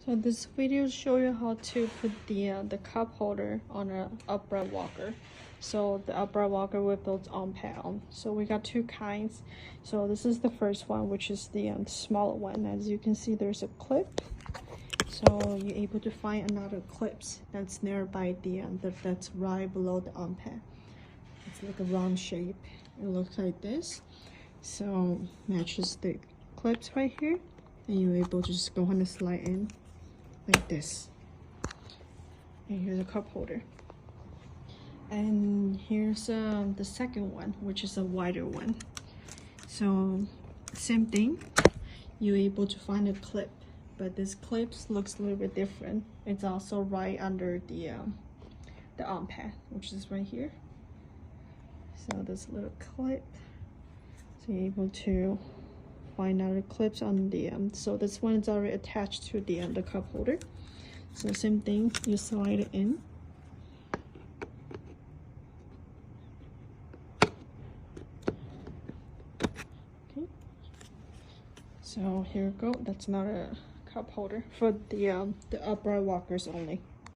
So this video show you how to put the cup holder on an upright walker. So the upright walker with those on panel. So we got two kinds. So this is the first one, which is the smaller one. As you can see, there's a clip. So you're able to find another clips that's nearby that's right below the arm pad. It's like a round shape. It looks like this. So matches the clips right here, and you're able to just go on and slide in like this. And here's a cup holder. And here's the second one, which is a wider one. So same thing, you're able to find a clip, but this clip looks a little bit different. It's also right under the arm pad, which is right here. So this little clip, so you're able to find other clips on the so this one is already attached to the cup holder. So same thing, you slide it in. Okay, so here we go. That's not a cup holder for the upright walkers only.